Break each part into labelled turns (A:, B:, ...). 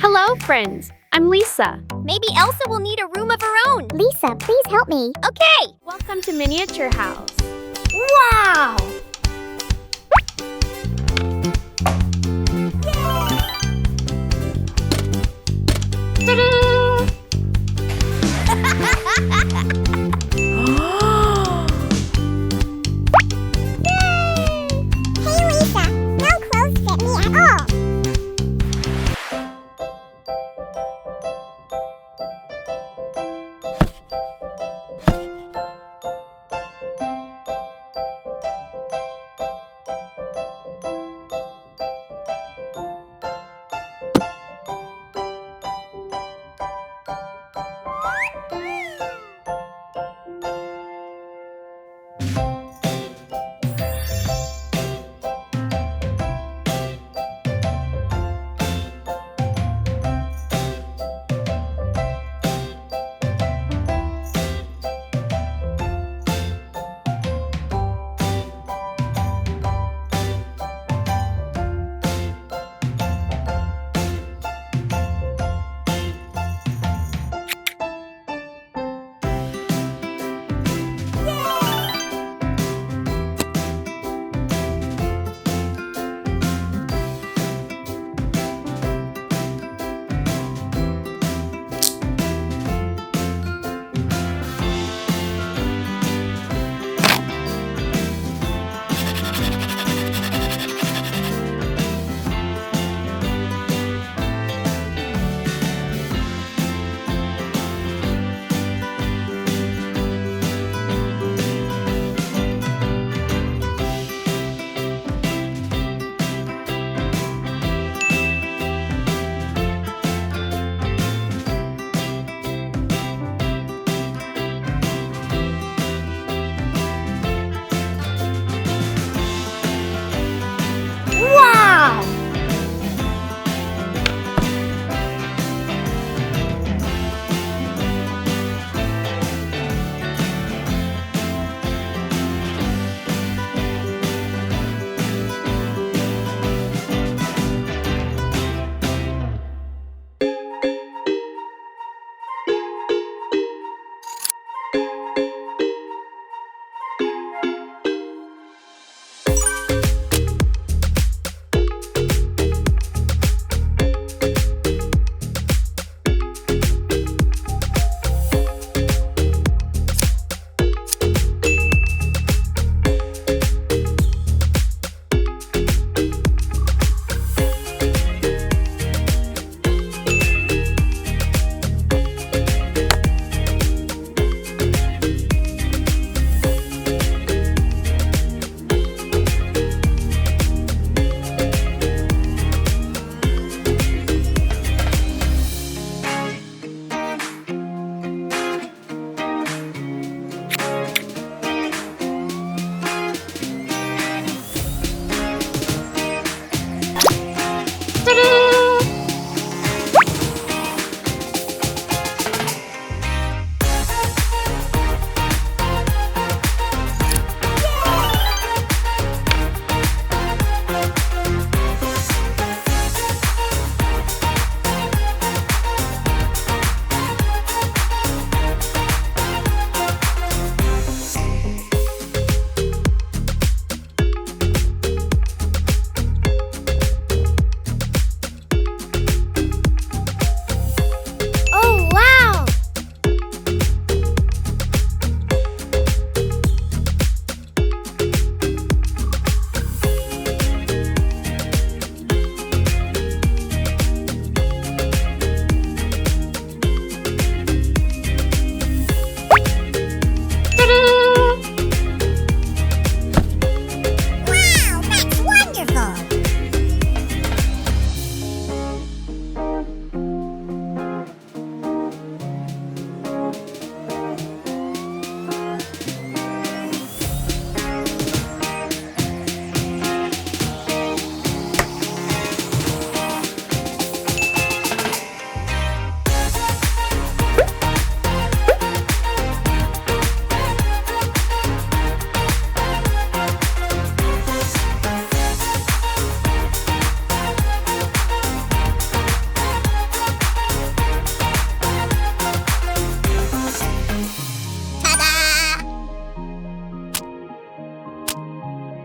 A: Hello, friends. I'm Lisa.
B: Maybe Elsa will need a room of her own.
C: Lisa, please help me.
B: Okay.
A: Welcome to Miniature House.
B: Wow!
C: Hey Lisa, no clothes fit me at all.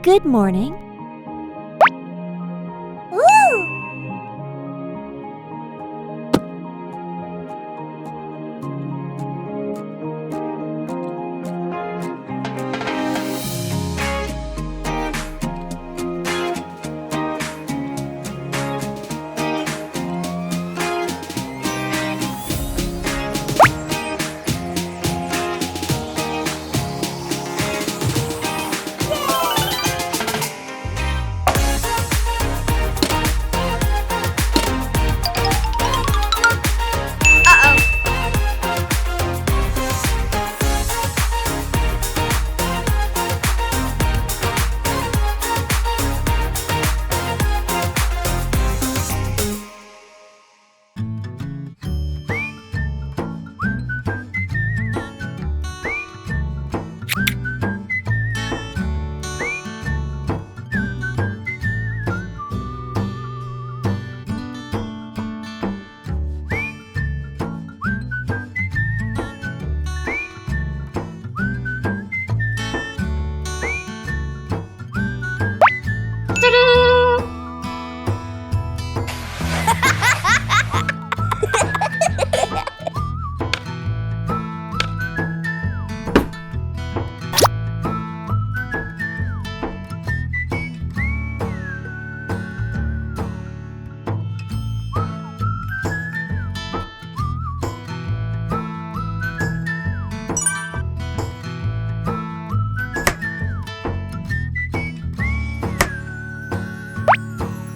D: Good morning.
C: Ooh!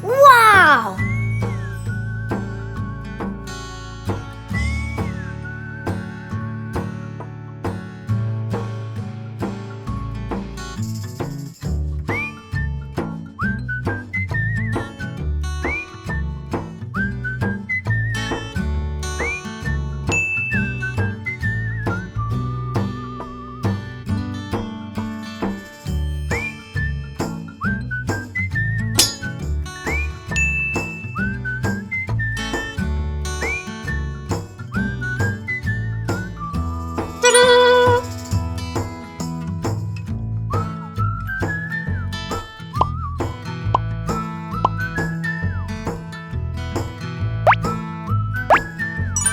C: Wow!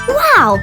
C: Wow!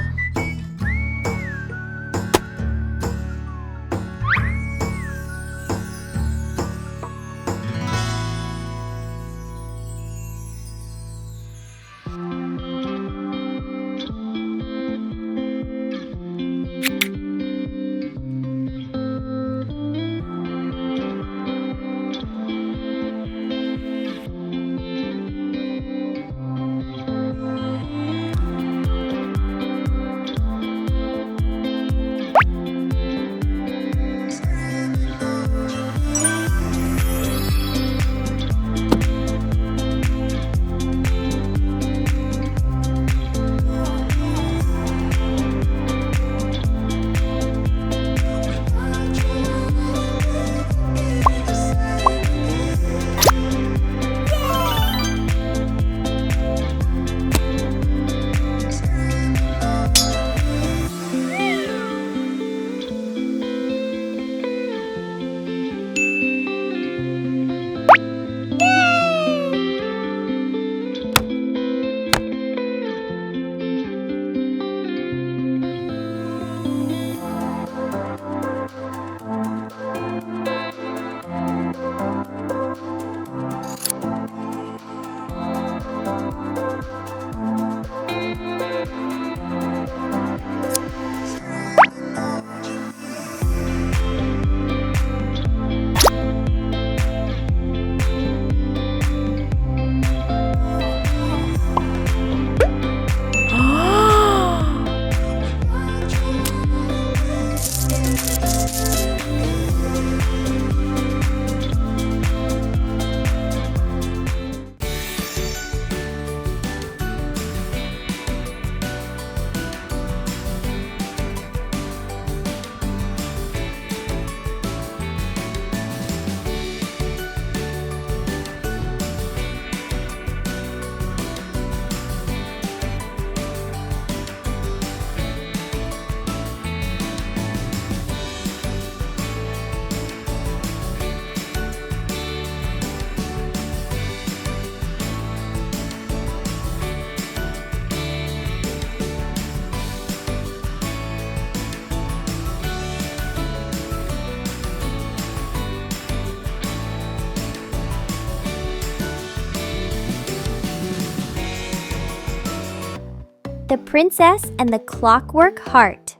C: The Princess and the Clockwork Heart.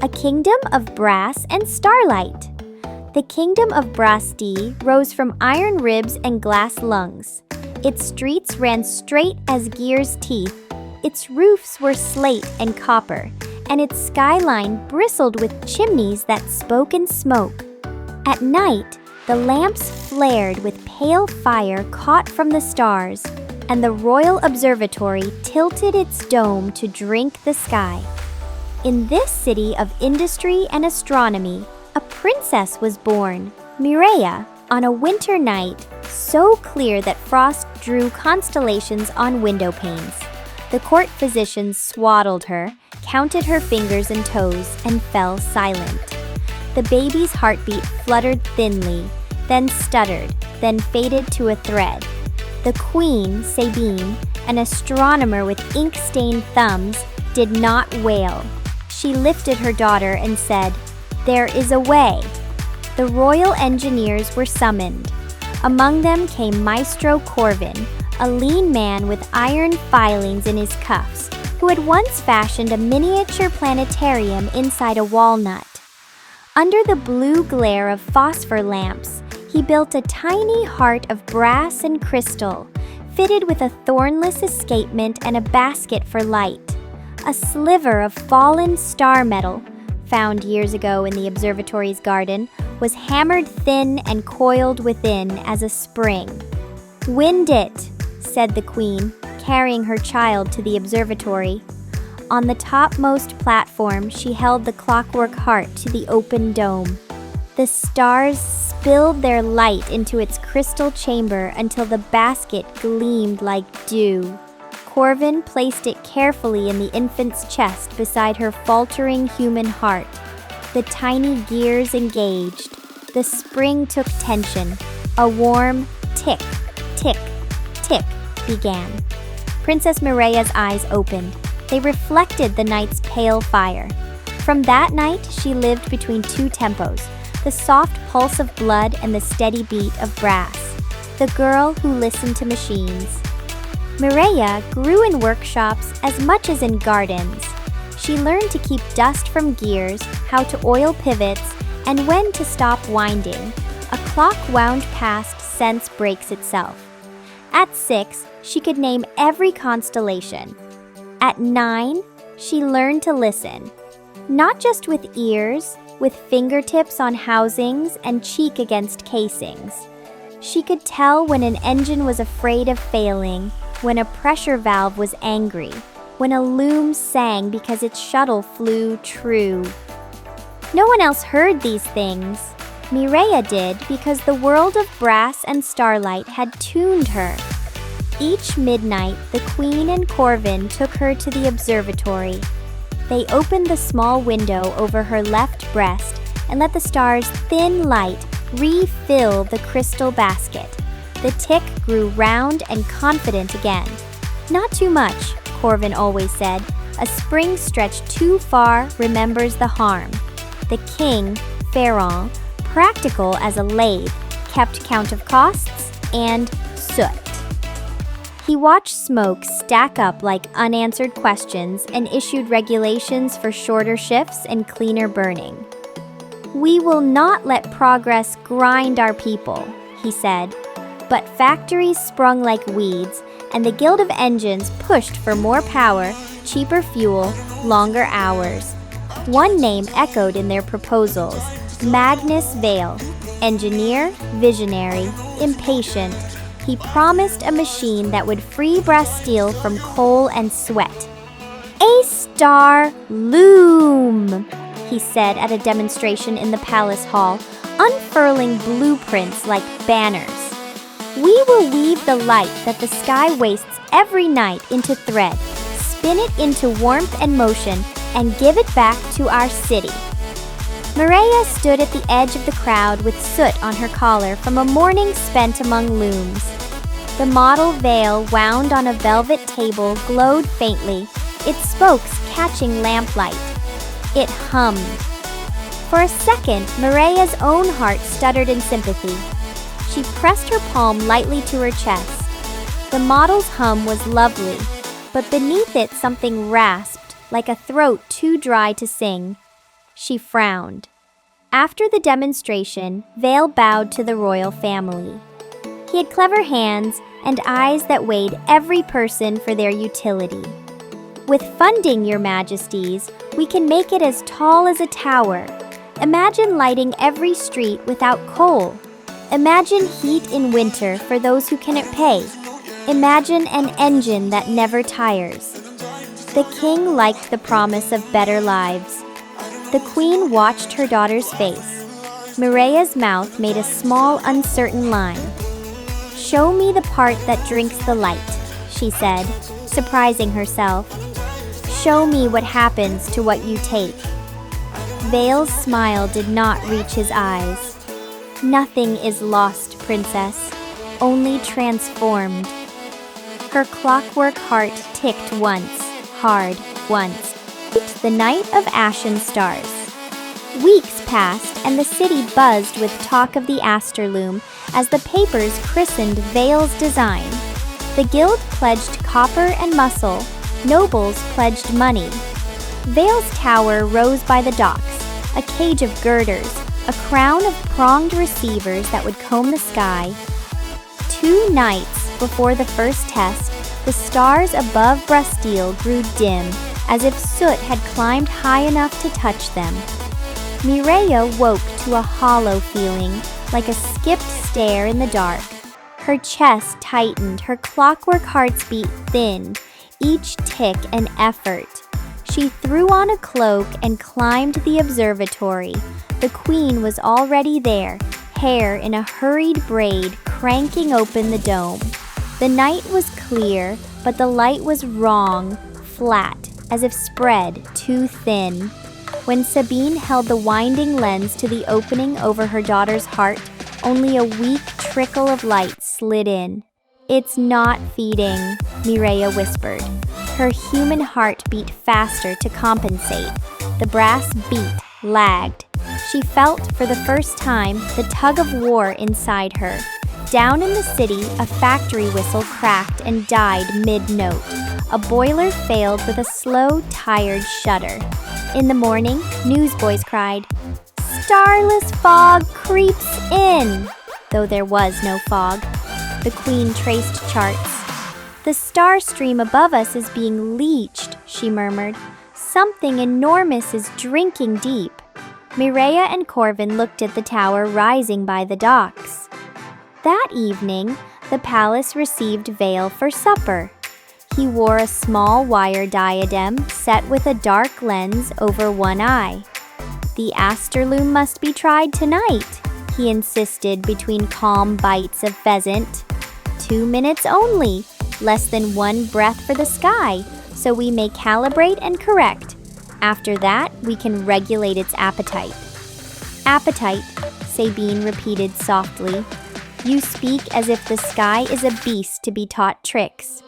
C: A kingdom of brass and starlight. The kingdom of Brasti rose from iron ribs and glass lungs. Its streets ran straight as Gear's teeth. Its roofs were slate and copper, and its skyline bristled with chimneys that spoke in smoke. At night, the lamps flared with pale fire caught from the stars, and the royal observatory tilted its dome to drink the sky. In this city of industry and astronomy, a princess was born, Mireia, on a winter night so clear that frost drew constellations on window panes. The court physicians swaddled her, counted her fingers and toes, and fell silent. The baby's heartbeat fluttered thinly, then stuttered, then faded to a thread. The queen, Sabine, an astronomer with ink-stained thumbs, did not wail. She lifted her daughter and said, "There is a way." The royal engineers were summoned. Among them came Maestro Corvin, a lean man with iron filings in his cuffs, who had once fashioned a miniature planetarium inside a walnut. Under the blue glare of phosphor lamps, he built a tiny heart of brass and crystal, fitted with a thornless escapement and a basket for light. A sliver of fallen star metal, found years ago in the observatory's garden, was hammered thin and coiled within as a spring. "Wind it," said the queen, carrying her child to the observatory. On the topmost platform, she held the clockwork heart to the open dome. The stars spilled their light into its crystal chamber until the basket gleamed like dew. Corvin placed it carefully in the infant's chest beside her faltering human heart. The tiny gears engaged. The spring took tension. A warm tick, tick, tick began. Princess Mireia's eyes opened. They reflected the night's pale fire. From that night, she lived between two tempos, the soft pulse of blood and the steady beat of brass. The girl who listened to machines. Mireia grew in workshops as much as in gardens. She learned to keep dust from gears, how to oil pivots, and when to stop winding. A clock wound past sense breaks itself. At 6, she could name every constellation. At 9, she learned to listen. Not just with ears, with fingertips on housings and cheek against casings. She could tell when an engine was afraid of failing, when a pressure valve was angry, when a loom sang because its shuttle flew true. No one else heard these things. Mireia did because the world of brass and starlight had tuned her. Each midnight, the queen and Corvin took her to the observatory. They opened the small window over her left breast and let the stars' thin light refill the crystal basket. The tick grew round and confident again. "Not too much," Corvin always said. "A spring stretched too far remembers the harm." The king, Pharaon, practical as a lathe, kept count of costs and soot. He watched smoke stack up like unanswered questions and issued regulations for shorter shifts and cleaner burning. "We will not let progress grind our people," he said. But factories sprung like weeds, and the Guild of Engines pushed for more power, cheaper fuel, longer hours. One name echoed in their proposals: Magnus Vale. Engineer, visionary, impatient. He promised a machine that would free Brastille from coal and sweat. "A star loom," he said at a demonstration in the palace hall, unfurling blueprints like banners. "We will weave the light that the sky wastes every night into thread, spin it into warmth and motion, and give it back to our city." Mireia stood at the edge of the crowd with soot on her collar from a morning spent among looms. The model veil wound on a velvet table glowed faintly, its spokes catching lamplight. It hummed. For a second, Mireia's own heart stuttered in sympathy. She pressed her palm lightly to her chest. The model's hum was lovely. but beneath it something rasped, like a throat too dry to sing. She frowned. After the demonstration, Vale bowed to the royal family. He had clever hands and eyes that weighed every person for their utility. With funding, Your Majesties, we can make it as tall as a tower. Imagine lighting every street without coal. Imagine heat in winter for those who cannot pay. Imagine an engine that never tires. The king liked the promise of better lives. The queen watched her daughter's face. Mireya's mouth made a small, uncertain line. "Show me the part that drinks the light," she said, surprising herself. "Show me what happens to what you take." Vale's smile did not reach his eyes. "Nothing is lost, princess, only transformed." Her clockwork heart ticked once, hard once. The night of ashen stars. Weeks passed and the city buzzed with talk of the astraloom as the papers christened Vale's design. The guild pledged copper and muscle, nobles pledged money. Vale's tower rose by the docks, a cage of girders, a crown of pronged receivers that would comb the sky. 2 nights before the first test, the stars above Brastile grew dim, as if soot had climbed high enough to touch them. Mireya woke to a hollow feeling, like a skipped stair in the dark. Her chest tightened, her clockwork hearts beat thin, each tick an effort. She threw on a cloak and climbed the observatory. The queen was already there, hair in a hurried braid, cranking open the dome. The night was clear, but the light was wrong, flat, as if spread too thin. When Sabine held the winding lens to the opening over her daughter's heart, only a weak trickle of light slid in. "It's not feeding," Mireya whispered. Her human heart beat faster to compensate. The brass beat lagged. She felt for the first time the tug of war inside her. Down in the city, a factory whistle cracked and died mid-note. A boiler failed with a slow, tired shudder. In the morning, newsboys cried, "Starless fog creeps in!" Though there was no fog. The queen traced charts. "The star stream above us is being leached," she murmured. "Something enormous is drinking deep." Mireya and Corvin looked at the tower rising by the docks. That evening, the palace received Vale for supper. He wore a small wire diadem set with a dark lens over one eye. "The astraloom must be tried tonight," he insisted between calm bites of pheasant. 2 minutes only, less than 1 breath for the sky, so we may calibrate and correct. After that, we can regulate its appetite." "Appetite," Sabine repeated softly. "You speak as if the sky is a beast to be taught tricks."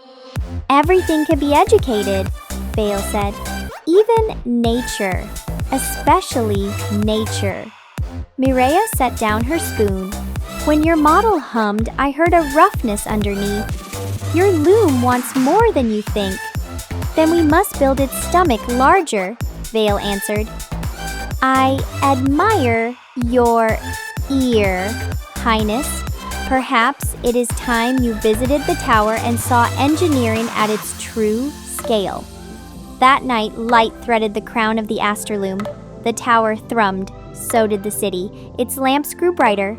C: "Everything can be educated," Vale said. "Even nature, especially nature." Mireya set down her spoon. "When your model hummed, I heard a roughness underneath. Your loom wants more than you think." "Then we must build its stomach larger," Vale answered. "I admire your ear, Highness. Perhaps it is time you visited the tower and saw engineering at its true scale." That night, light threaded the crown of the astraloom. The tower thrummed, so did the city. Its lamps grew brighter.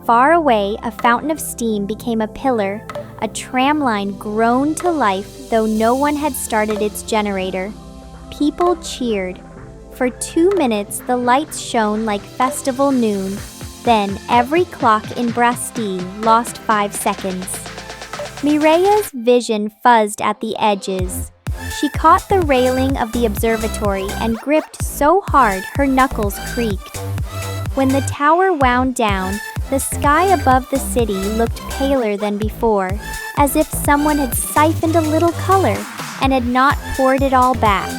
C: Far away, a fountain of steam became a pillar. A tram line groaned to life, though no one had started its generator. People cheered. For 2 minutes, the lights shone like festival noon. Then every clock in Brastile lost 5 seconds. Mireya's vision fuzzed at the edges. She caught the railing of the observatory and gripped so hard her knuckles creaked. When the tower wound down, the sky above the city looked paler than before, as if someone had siphoned a little color and had not poured it all back.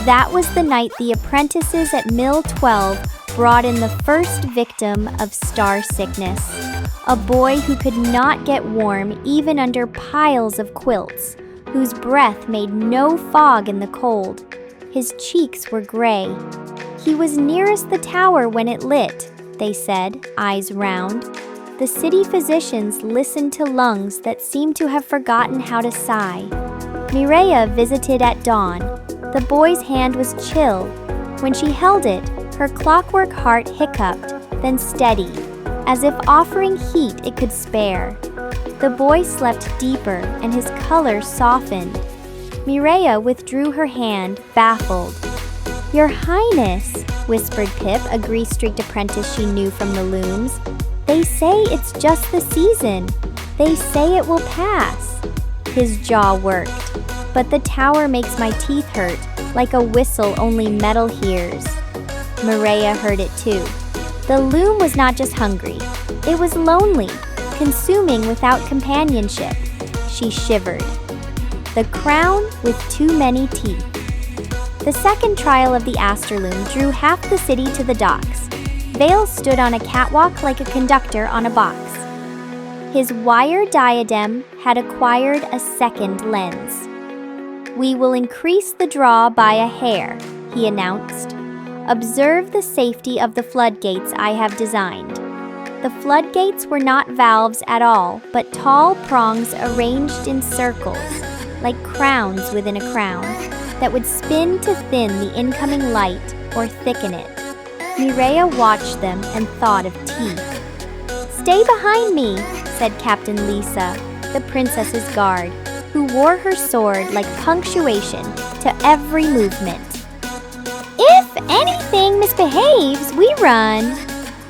C: That was the night the apprentices at Mill 12 brought in the first victim of star sickness, a boy who could not get warm even under piles of quilts, whose breath made no fog in the cold. His cheeks were gray. He was nearest the tower when it lit, they said, eyes round. The city physicians listened to lungs that seemed to have forgotten how to sigh. Mireia visited at dawn. The boy's hand was chill. When she held it, her clockwork heart hiccuped, then steadied, as if offering heat it could spare. The boy slept deeper and his color softened. Mireia withdrew her hand, baffled. "Your Highness," whispered Pip, a grease-streaked apprentice she knew from the looms. "They say it's just the season. They say it will pass." His jaw worked. "But the tower makes my teeth hurt, like a whistle only metal hears." Mireia heard it too. The loom was not just hungry. It was lonely, consuming without companionship. She shivered. The crown with too many teeth. The second trial of the astraloom drew half the city to the docks. Vale stood on a catwalk like a conductor on a box. His wire diadem had acquired a second lens. "We will increase the draw by a hair," he announced. "Observe the safety of the floodgates I have designed." The floodgates were not valves at all, but tall prongs arranged in circles, like crowns within a crown, that would spin to thin the incoming light or thicken it. Mireia watched them and thought of teeth. "Stay behind me," said Captain Lisa, the princess's guard, who wore her sword like punctuation to every movement. "If anything misbehaves, we run."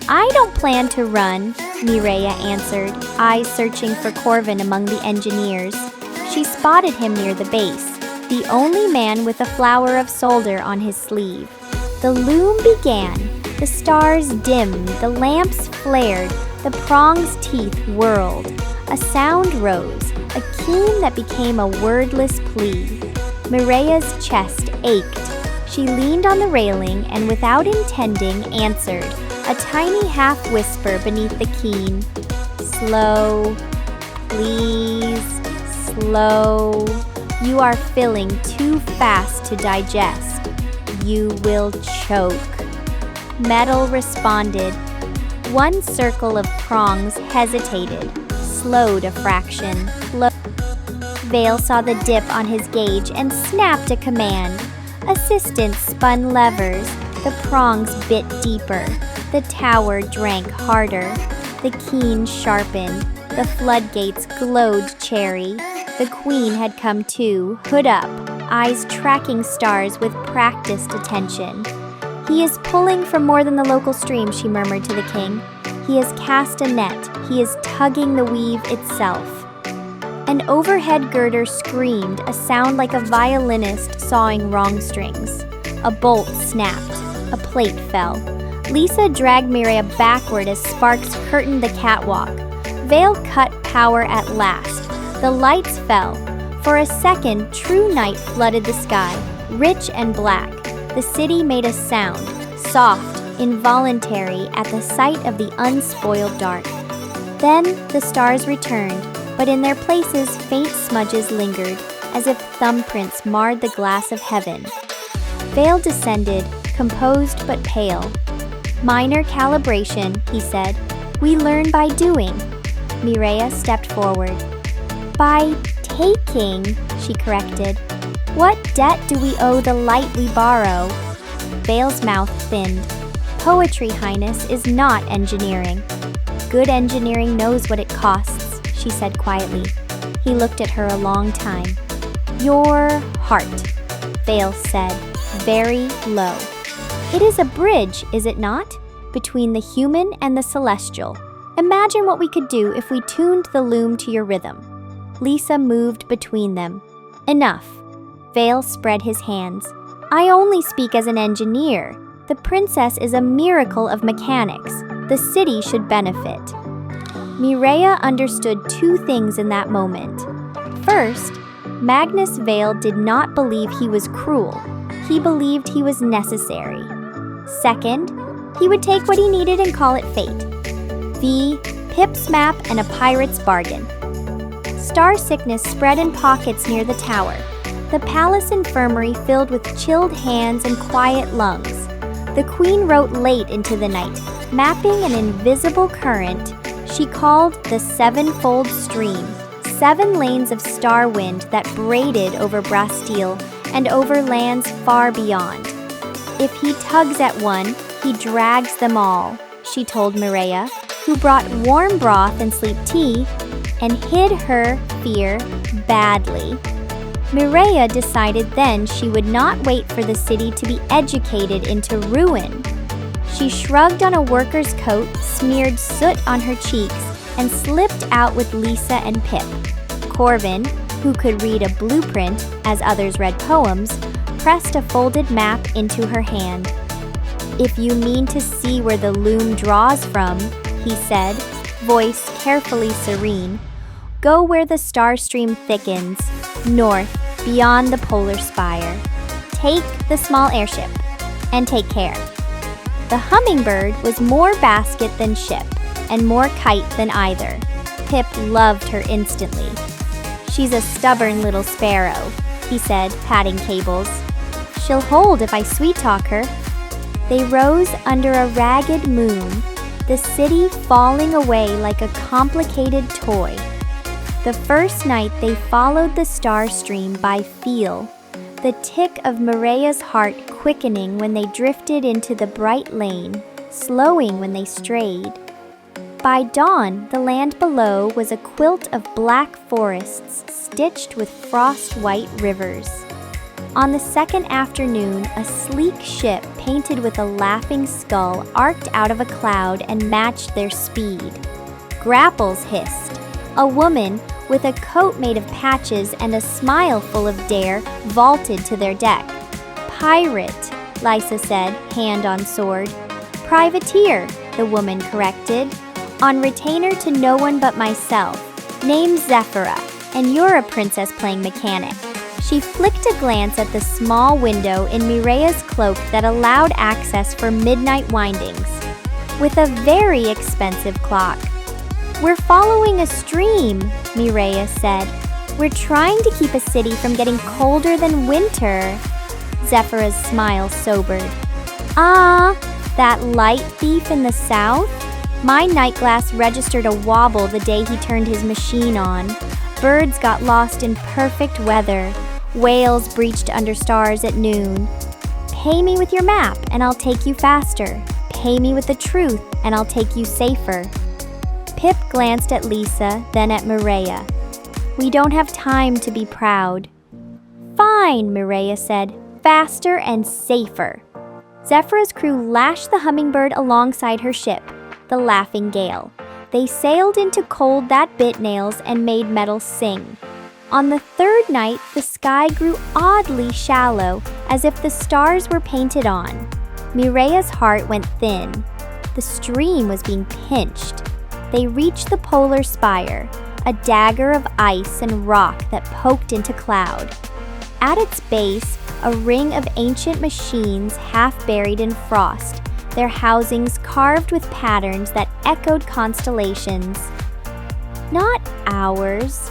C: "I don't plan to run," Mireia answered, eyes searching for Corvin among the engineers. She spotted him near the base, the only man with a flower of solder on his sleeve. The loom began. The stars dimmed, the lamps flared, the prong's teeth whirled. A sound rose, a keen that became a wordless plea. Mireia's chest ached. She leaned on the railing and without intending answered, a tiny half-whisper beneath the keen. "Slow, please, slow. You are filling too fast to digest. You will choke." Metal responded. One circle of prongs hesitated, slowed a fraction. Vale saw the dip on his gauge and snapped a command. Assistants spun levers. The prongs bit deeper. The tower drank harder. The keen sharpened. The floodgates glowed cherry. The queen had come to, hood up, eyes tracking stars with practiced attention. "He is pulling from more than the local stream," she murmured to the king. "He has cast a net. He is tugging the weave itself." An overhead girder screamed, a sound like a violinist sawing wrong strings. A bolt snapped. A plate fell. Lisa dragged Mireia backward as sparks curtained the catwalk. Vale cut power at last. The lights fell. For a second, true night flooded the sky, rich and black. The city made a sound, soft, involuntary, at the sight of the unspoiled dark. Then the stars returned, but in their places faint smudges lingered, as if thumbprints marred the glass of heaven. Vale descended, composed but pale. "Minor calibration," he said. "We learn by doing." Mireia stepped forward. "By taking," she corrected. "What debt do we owe the light we borrow?" Vale's mouth thinned. "Poetry, Highness, is not engineering." "Good engineering knows what it costs," she said quietly. He looked at her a long time. "Your heart," Vale said, very low. "It is a bridge, is it not? Between the human and the celestial. Imagine what we could do if we tuned the loom to your rhythm." Lisa moved between them. "Enough." Vale spread his hands. "I only speak as an engineer. The princess is a miracle of mechanics. The city should benefit." Mireia understood two things in that moment. First, Magnus Vale did not believe he was cruel. He believed he was necessary. Second, he would take what he needed and call it fate. Pip's map and a pirate's bargain. Star sickness spread in pockets near the tower. The palace infirmary filled with chilled hands and quiet lungs. The queen wrote late into the night, mapping an invisible current she called the sevenfold stream, 7 lanes of star wind that braided over Brastile and over lands far beyond. If he tugs at one, he drags them all, she told Mireia, who brought warm broth and sleep tea and hid her fear badly. Mireia decided then she would not wait for the city to be educated into ruin. She shrugged on a worker's coat, smeared soot on her cheeks, and slipped out with Lisa and Pip. Corvin, who could read a blueprint as others read poems, pressed a folded map into her hand. "If you mean to see where the loom draws from," he said, voice carefully serene, "go where the star stream thickens, north, beyond the polar spire. Take the small airship, and take care." The hummingbird was more basket than ship, and more kite than either. Pip loved her instantly. "She's a stubborn little sparrow," he said, patting cables. "She'll hold if I sweet-talk her." They rose under a ragged moon, the city falling away like a complicated toy. The first night they followed the star stream by feel, the tick of Mireia's heart quickening when they drifted into the bright lane, slowing when they strayed. By dawn, the land below was a quilt of black forests stitched with frost-white rivers. On the second afternoon, a sleek ship painted with a laughing skull arced out of a cloud and matched their speed. Grapples hissed. A woman, with a coat made of patches and a smile full of dare, vaulted to their deck. "Pirate," Lisa said, hand on sword. "Privateer," the woman corrected. "On retainer to no one but myself. Name's Zephira, and you're a princess playing mechanic." She flicked a glance at the small window in Mireia's cloak that allowed access for midnight windings, with a very expensive clock. "We're following a stream," Mireia said. "We're trying to keep a city from getting colder than winter." Zephira's smile sobered. "Ah, that light thief in the south? My night glass registered a wobble the day he turned his machine on. Birds got lost in perfect weather. Whales breached under stars at noon. Pay me with your map and I'll take you faster. Pay me with the truth and I'll take you safer." Pip glanced at Lisa, then at Mireia. "We don't have time to be proud." "Fine," Mireia said. "Faster and safer." Zephira's crew lashed the hummingbird alongside her ship, the Laughing Gale. They sailed into cold that bit nails and made metal sing. On the third night, the sky grew oddly shallow, as if the stars were painted on. Mireia's heart went thin. The stream was being pinched. They reached the polar spire, a dagger of ice and rock that poked into cloud. At its base, a ring of ancient machines half buried in frost, their housings carved with patterns that echoed constellations. "Not ours,"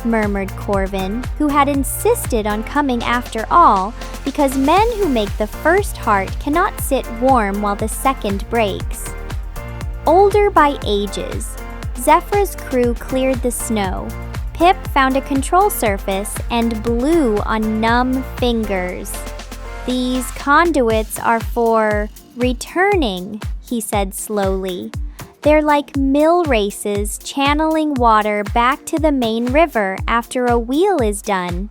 C: murmured Corvin, who had insisted on coming after all, because men who make the first heart cannot sit warm while the second breaks. Older by ages, Zephyr's crew cleared the snow. Pip found a control surface and blew on numb fingers. "These conduits are for returning," he said slowly. "They're like mill races channeling water back to the main river after a wheel is done."